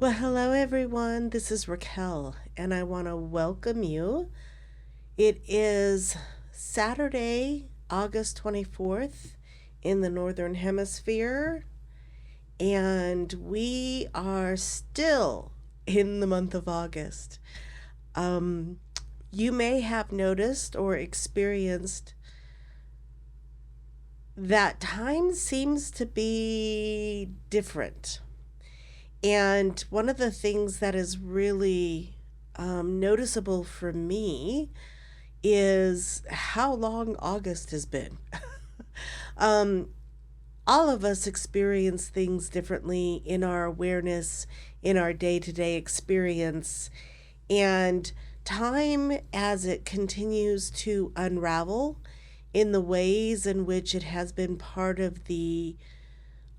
Well, hello everyone. This is Raquel, and I want to welcome you. It is Saturday, August 24th in the Northern Hemisphere, and we are still in the month of August. Um, you may have noticed or experienced that time seems to be different. And one of the things that is really noticeable for me is how long August has been. um, all of us experience things differently in our awareness, in our day to day experience. And time, as it continues to unravel in the ways in which it has been part of the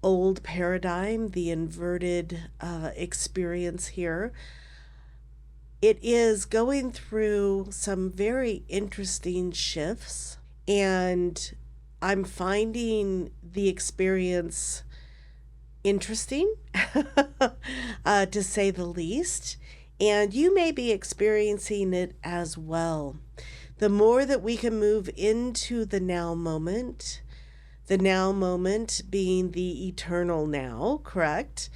old paradigm, the inverted experience here, it is going through some very interesting shifts, and I'm finding the experience interesting, to say the least. And you may be experiencing it as well. The more that we can move into the now moment being the eternal now, correct?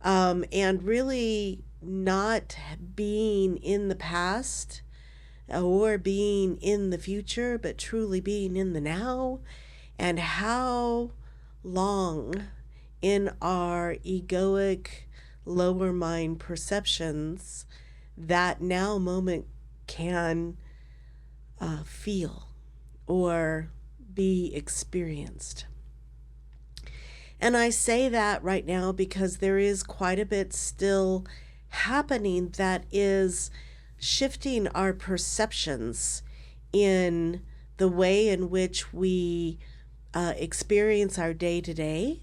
And really not being in the past or being in the future, but truly being in the now, and how long in our egoic lower mind perceptions that now moment can feel or be experienced. And I say that right now because there is quite a bit still happening that is shifting our perceptions in the way in which we experience our day to day,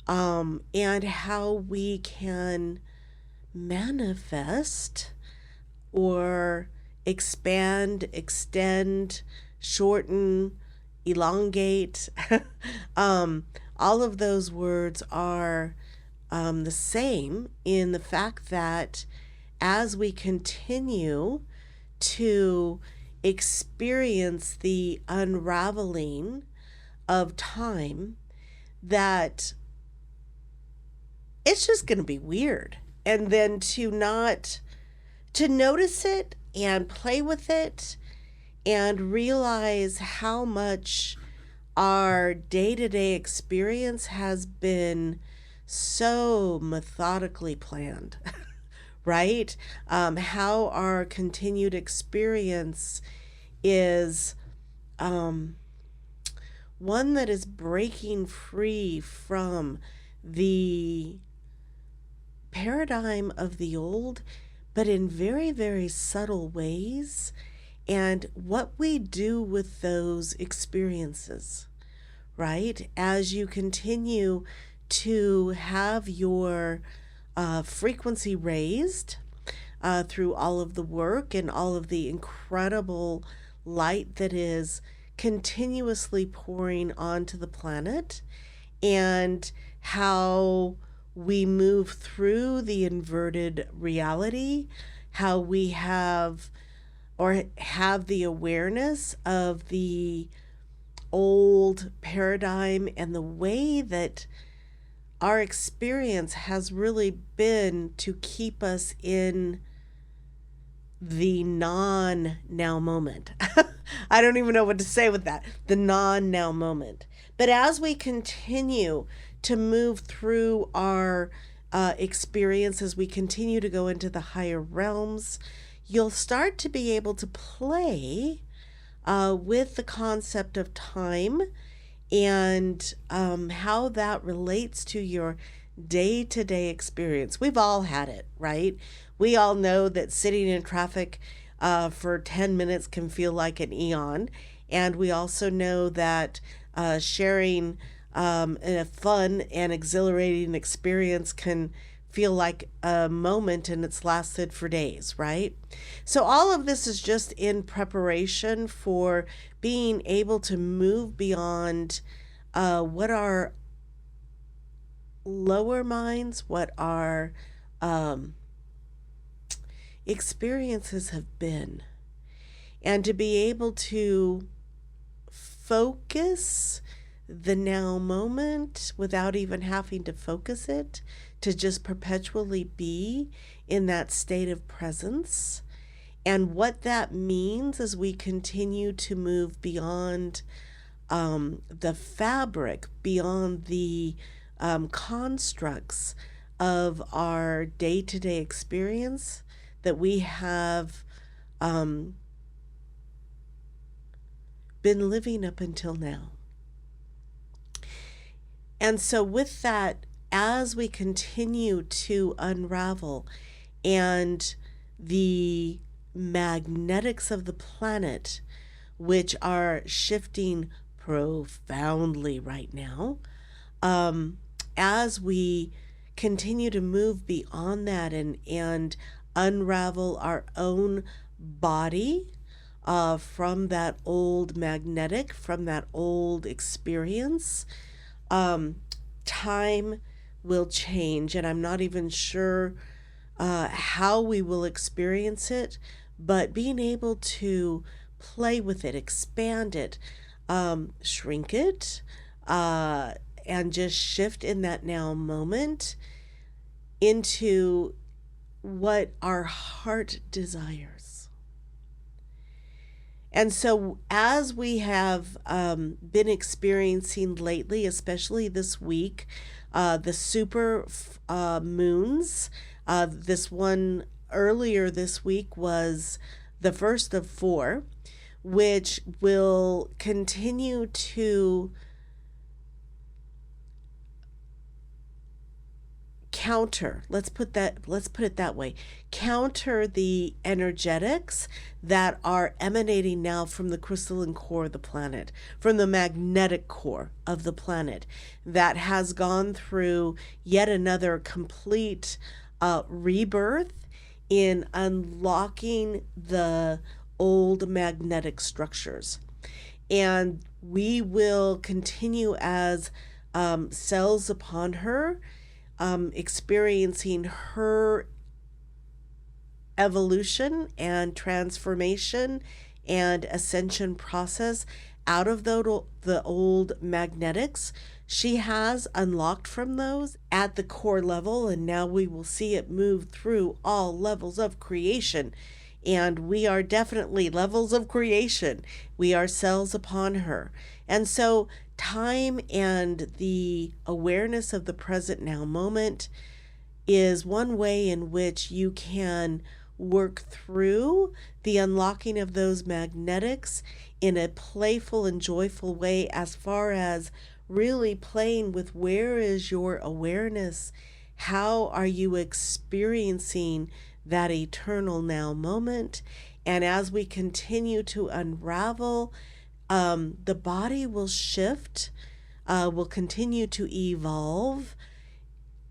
and how we can manifest or expand, extend, shorten, elongate. All of those words are the same in the fact that as we continue to experience the unraveling of time, that it's just going to be weird. And then to notice it and play with it and realize how much our day-to-day experience has been so methodically planned, right? How our continued experience is one that is breaking free from the paradigm of the old, but in very, very subtle ways, and what we do with those experiences, right? As you continue to have your frequency raised through all of the work and all of the incredible light that is continuously pouring onto the planet, and how we move through the inverted reality, how we have the awareness of the old paradigm and the way that our experience has really been to keep us in the non now moment. I don't even know what to say with that. The non now moment. But as we continue to move through our experience, as we continue to go into the higher realms, you'll start to be able to play with the concept of time, and how that relates to your day to day experience. We've all had it, right? We all know that sitting in traffic for 10 minutes can feel like an eon. And we also know that sharing a fun and exhilarating experience can feel like a moment and it's lasted for days, right? So, all of this is just in preparation for being able to move beyond what our lower minds, what our um, experiences have been, and to be able to focus the now moment without even having to focus it, to just perpetually be in that state of presence. And what that means as we continue to move beyond the fabric, beyond the constructs of our day to day experience that we have been living up until now. And so, with that, as we continue to unravel and the magnetics of the planet, which are shifting profoundly right now, as we continue to move beyond that and unravel our own body from that old magnetic, from that old experience, time will change. And I'm not even sure how we will experience it, but being able to play with it, expand it, shrink it, and just shift in that now moment into what our heart desires. And so, as we have been experiencing lately, especially this week, the super moons, this one earlier this week was the first of 4, which will continue to counter, let's put it that way, counter the energetics that are emanating now from the crystalline core of the planet, from the magnetic core of the planet, that has gone through yet another complete rebirth in unlocking the old magnetic structures. And we will continue as cells upon her, experiencing her evolution and transformation and ascension process out of the old magnetics. She has unlocked from those at the core level, and now we will see it move through all levels of creation. And we are definitely levels of creation. We are cells upon her. And so time and the awareness of the present now moment is one way in which you can work through the unlocking of those magnetics in a playful and joyful way, as far as really playing with where is your awareness? How are you experiencing that eternal now moment? And as we continue to unravel, the body will shift, will continue to evolve,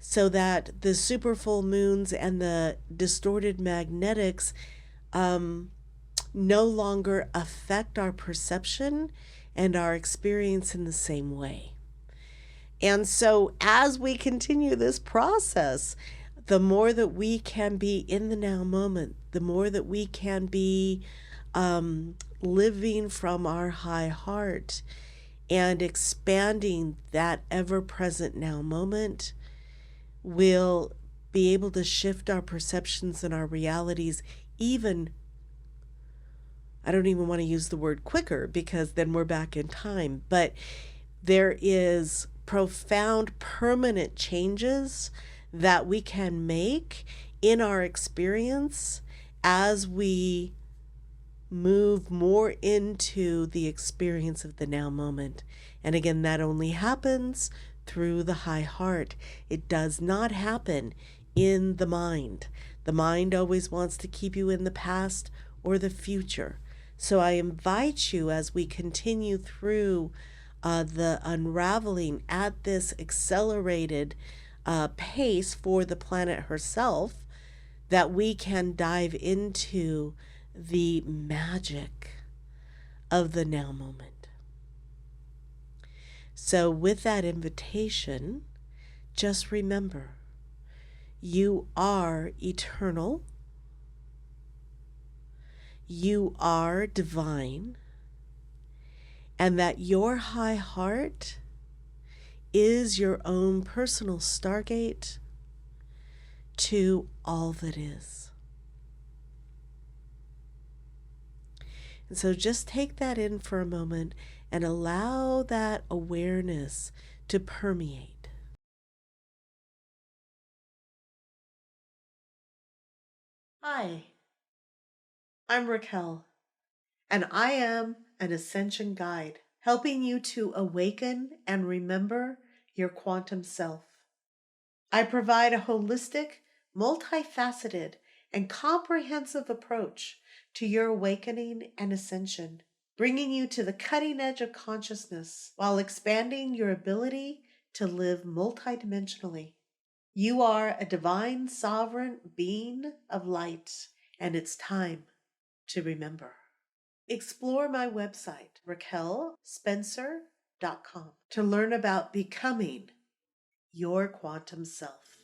so that the super full moons and the distorted magnetics no longer affect our perception and our experience in the same way. And so as we continue this process, the more that we can be in the now moment, the more that we can be living from our high heart and expanding that ever-present now moment, will be able to shift our perceptions and our realities even, I don't even want to use the word quicker, because then we're back in time, but there is profound permanent changes that we can make in our experience as we move more into the experience of the now moment. And again, that only happens through the high heart. It does not happen in the mind. The mind always wants to keep you in the past or the future. So I invite you, as we continue through the unraveling at this accelerated pace for the planet herself, that we can dive into the magic of the now moment. So with that invitation, just remember, You are eternal. You are divine. And that your high heart is your own personal stargate to all that is. And so just take that in for a moment and allow that awareness to permeate. Hi, I'm Raquel, and I am an ascension guide, helping you to awaken and remember your quantum self. I provide a holistic, multifaceted, and comprehensive approach to your awakening and ascension, bringing you to the cutting edge of consciousness while expanding your ability to live multidimensionally. You are a divine, sovereign being of light, and it's time to remember. Explore my website, raquelspencer.com, to learn about becoming your quantum self.